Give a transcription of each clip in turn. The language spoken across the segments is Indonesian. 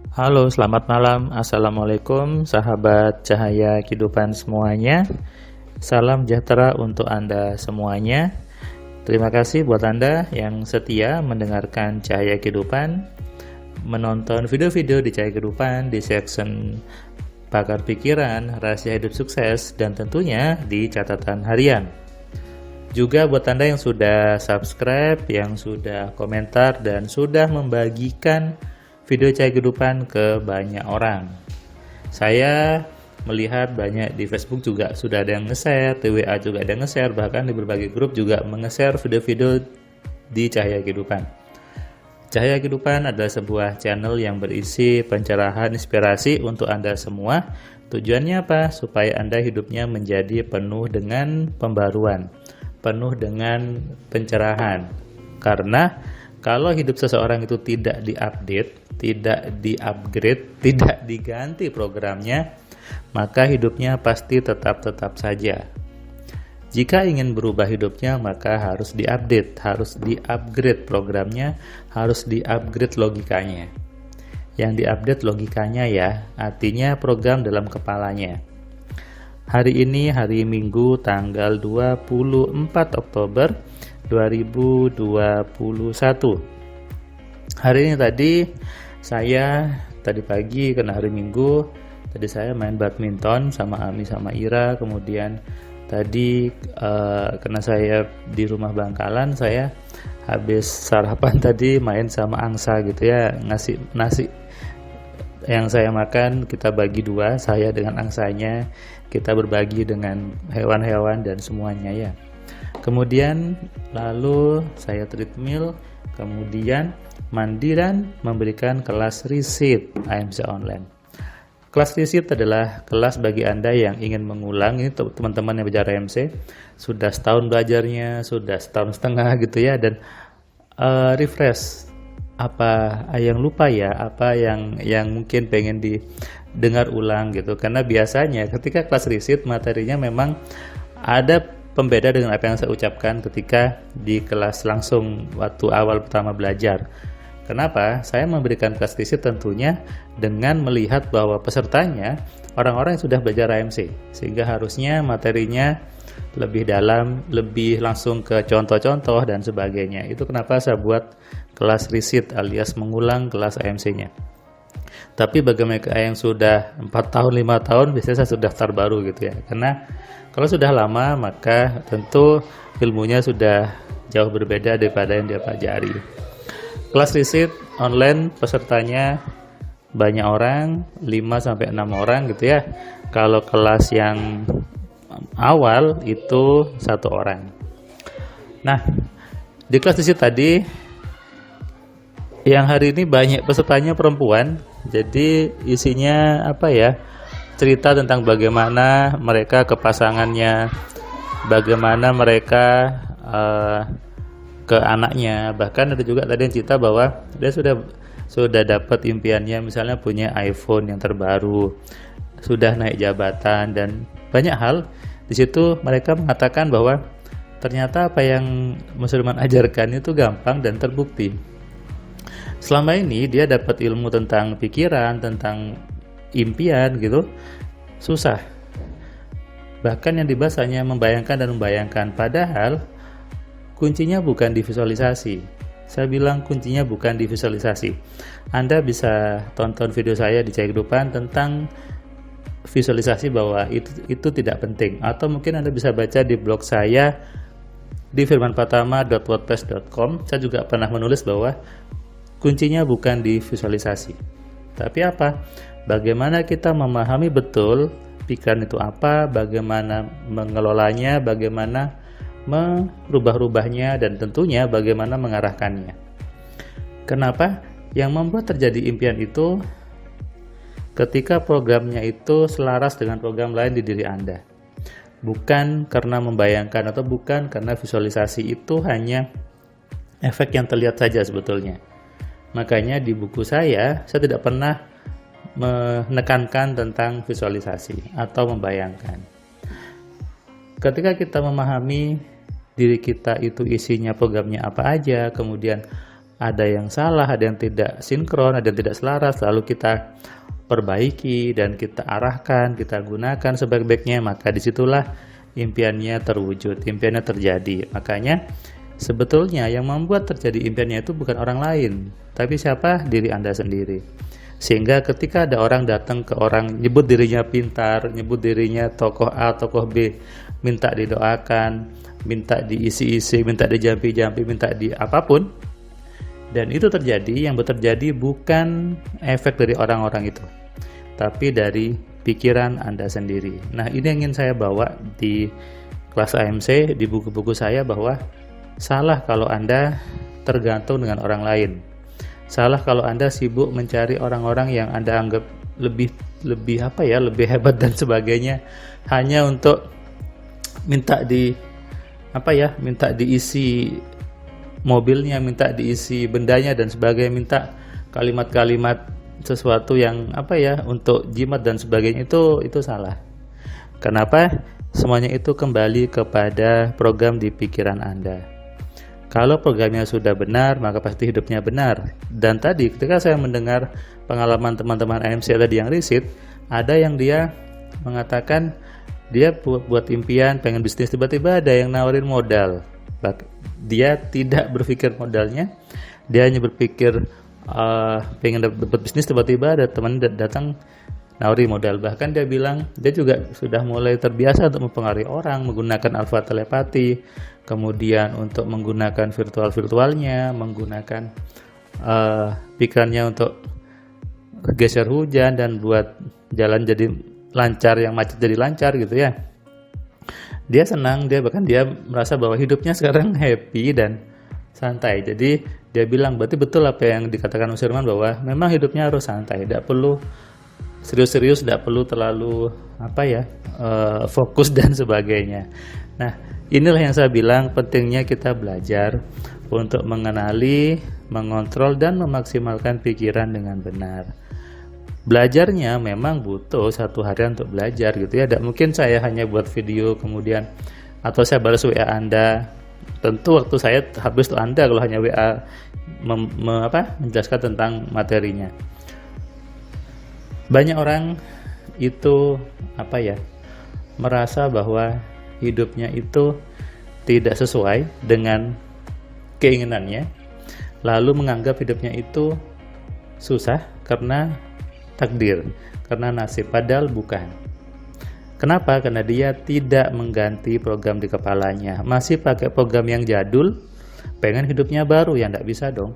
Halo, selamat malam. Assalamualaikum, sahabat cahaya kehidupan semuanya. Salam sejahtera untuk Anda semuanya. Terima kasih buat Anda yang setia mendengarkan cahaya kehidupan, menonton video-video di cahaya kehidupan di section pakar pikiran, rahasia hidup sukses, dan tentunya di catatan harian. Juga buat Anda yang sudah subscribe, yang sudah komentar, dan sudah membagikan video cahaya kehidupan ke banyak orang. Saya melihat banyak di Facebook juga sudah ada yang nge-share, di WA juga ada yang nge-share, bahkan di berbagai grup juga menge-share video-video di cahaya kehidupan. Cahaya kehidupan adalah sebuah channel yang berisi pencerahan inspirasi untuk Anda semua. Tujuannya apa? Supaya Anda hidupnya menjadi penuh dengan pembaruan, penuh dengan pencerahan. Karena kalau hidup seseorang itu tidak diupdate, tidak di-upgrade, tidak diganti programnya, maka hidupnya pasti tetap saja. Jika ingin berubah hidupnya, maka harus diupdate, harus di-upgrade programnya, harus di-upgrade logikanya. Yang di-update logikanya ya, artinya program dalam kepalanya. Hari ini hari Minggu tanggal 24 Oktober 2021. Hari ini tadi pagi karena hari Minggu, tadi saya main badminton sama Ami sama Ira. Kemudian tadi karena saya di rumah Bangkalan, saya habis sarapan tadi main sama angsa gitu ya, ngasih nasi yang saya makan kita bagi dua, saya dengan angsanya, kita berbagi dengan hewan-hewan dan semuanya ya. Kemudian lalu saya treadmill, kemudian mandi dan memberikan kelas receipt AMC online. Kelas receipt adalah kelas bagi Anda yang ingin mengulang. Ini teman-teman yang belajar AMC sudah setahun belajarnya, sudah setahun setengah gitu ya, dan refresh apa yang lupa ya, apa yang mungkin pengen didengar ulang gitu. Karena biasanya ketika kelas receipt materinya memang ada pembeda dengan apa yang saya ucapkan ketika di kelas langsung waktu awal pertama belajar. Kenapa? Saya memberikan kelas receipt tentunya dengan melihat bahwa pesertanya orang-orang yang sudah belajar AMC, sehingga harusnya materinya lebih dalam, lebih langsung ke contoh-contoh dan sebagainya. Itu kenapa saya buat kelas receipt alias mengulang kelas AMC-nya. Tapi bagi mereka yang sudah 4 tahun, 5 tahun, biasanya saya sudah daftar baru gitu ya. Karena kalau sudah lama, maka tentu ilmunya sudah jauh berbeda daripada yang dia pelajari. Kelas receipt online pesertanya banyak orang, 5-6 orang gitu ya. Kalau kelas yang awal itu 1 orang. Nah, di kelas receipt tadi yang hari ini banyak pesertanya perempuan. Jadi isinya apa ya? Cerita tentang bagaimana mereka ke pasangannya, bagaimana mereka ke anaknya. Bahkan ada juga tadi yang cerita bahwa dia sudah dapat impiannya, misalnya punya iPhone yang terbaru, sudah naik jabatan dan banyak hal. Di situ mereka mengatakan bahwa ternyata apa yang Mas Sulaiman ajarkan itu gampang dan terbukti. Selama ini dia dapat ilmu tentang pikiran, tentang impian gitu, susah. Bahkan yang dibahas hanya membayangkan dan membayangkan, padahal kuncinya bukan di visualisasi. Saya bilang kuncinya bukan di visualisasi. Anda bisa tonton video saya di Cahaya Kehidupan tentang visualisasi bahwa itu tidak penting. Atau mungkin Anda bisa baca di blog saya di firmanpratama.wordpress.com. Saya juga pernah menulis bahwa kuncinya bukan di visualisasi. Tapi apa? Bagaimana kita memahami betul pikiran itu apa, bagaimana mengelolanya, bagaimana merubah-rubahnya, dan tentunya bagaimana mengarahkannya. Kenapa? Yang membuat terjadi impian itu ketika programnya itu selaras dengan program lain di diri Anda. Bukan karena membayangkan atau bukan karena visualisasi, itu hanya efek yang terlihat saja sebetulnya. Makanya di buku saya tidak pernah menekankan tentang visualisasi atau membayangkan. Ketika kita memahami diri kita itu isinya programnya apa aja, kemudian ada yang salah, ada yang tidak sinkron, ada yang tidak selaras, lalu kita perbaiki dan kita arahkan, kita gunakan sebaik-baiknya, maka disitulah impiannya terwujud, impiannya terjadi. Makanya sebetulnya yang membuat terjadi impiannya itu bukan orang lain, tapi siapa? Diri Anda sendiri. Sehingga ketika ada orang datang ke orang, nyebut dirinya pintar, nyebut dirinya tokoh A, tokoh B, minta didoakan, minta diisi-isi, minta dijampi-jampi, minta di apapun, dan itu terjadi, yang terjadi bukan efek dari orang-orang itu, tapi dari pikiran Anda sendiri. Nah, ini yang ingin saya bawa di kelas AMC, di buku-buku saya, bahwa salah kalau Anda tergantung dengan orang lain. Salah kalau Anda sibuk mencari orang-orang yang Anda anggap lebih hebat dan sebagainya, hanya untuk minta diisi mobilnya, minta diisi bendanya dan sebagainya, minta kalimat-kalimat sesuatu yang untuk jimat dan sebagainya. Itu salah. Kenapa? Semuanya itu kembali kepada program di pikiran Anda. Kalau programnya sudah benar, maka pasti hidupnya benar. Dan tadi ketika saya mendengar pengalaman teman-teman AMC tadi yang riset, ada yang dia mengatakan dia buat impian, pengen bisnis, tiba-tiba ada yang nawarin modal. Dia tidak berpikir modalnya, dia hanya berpikir pengen dapat bisnis, tiba-tiba ada teman datang nawari modal. Bahkan dia bilang dia juga sudah mulai terbiasa untuk mempengaruhi orang menggunakan alfa telepati, kemudian untuk menggunakan virtualnya, menggunakan pikirannya untuk geser hujan dan buat jalan jadi lancar, yang macet jadi lancar gitu ya. Dia senang, dia merasa bahwa hidupnya sekarang happy dan santai. Jadi dia bilang berarti betul apa yang dikatakan Mas Firman, bahwa memang hidupnya harus santai, tidak perlu serius-serius, tidak perlu terlalu fokus dan sebagainya. Nah, inilah yang saya bilang pentingnya kita belajar untuk mengenali, mengontrol dan memaksimalkan pikiran dengan benar. Belajarnya memang butuh satu hari untuk belajar gitu ya. Tidak mungkin saya hanya buat video kemudian atau saya balas WA Anda. Tentu waktu saya habis tuh Anda kalau hanya WA menjelaskan tentang materinya. Banyak orang itu merasa bahwa hidupnya itu tidak sesuai dengan keinginannya, lalu menganggap hidupnya itu susah karena takdir, karena nasib, padahal bukan. Kenapa? Karena dia tidak mengganti program di kepalanya, masih pakai program yang jadul, pengen hidupnya baru, ya tidak bisa dong.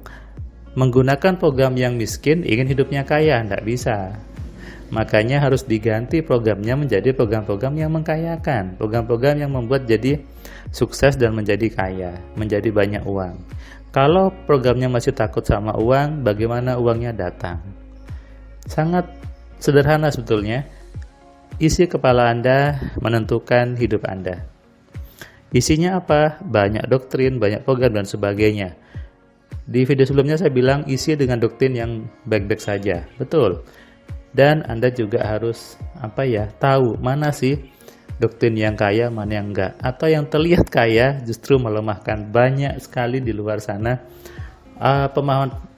Menggunakan program yang miskin, ingin hidupnya kaya, tidak bisa. Makanya harus diganti programnya menjadi program-program yang mengkayakan, program-program yang membuat jadi sukses dan menjadi kaya, menjadi banyak uang. Kalau programnya masih takut sama uang, bagaimana uangnya datang? Sangat sederhana sebetulnya. Isi kepala Anda menentukan hidup Anda. Isinya apa? Banyak doktrin, banyak program dan sebagainya. Di video sebelumnya saya bilang isi dengan doktrin yang baik-baik saja. Betul. Dan Anda juga harus tahu mana sih doktrin yang kaya, mana yang enggak, atau yang terlihat kaya justru melemahkan. Banyak sekali di luar sana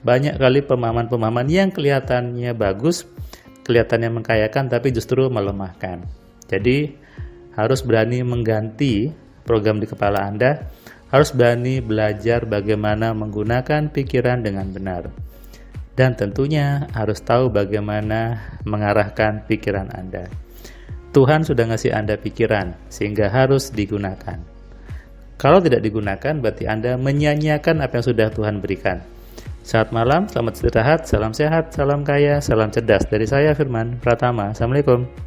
banyak kali pemahaman-pemahaman yang kelihatannya bagus, kelihatannya mengkayakan, tapi justru melemahkan. Jadi harus berani mengganti program di kepala Anda, harus berani belajar bagaimana menggunakan pikiran dengan benar. Dan tentunya harus tahu bagaimana mengarahkan pikiran Anda. Tuhan sudah ngasih Anda pikiran, sehingga harus digunakan. Kalau tidak digunakan, berarti Anda menyia-nyiakan apa yang sudah Tuhan berikan. Selamat malam, selamat istirahat, salam sehat, salam kaya, salam cerdas. Dari saya Firman Pratama. Assalamualaikum.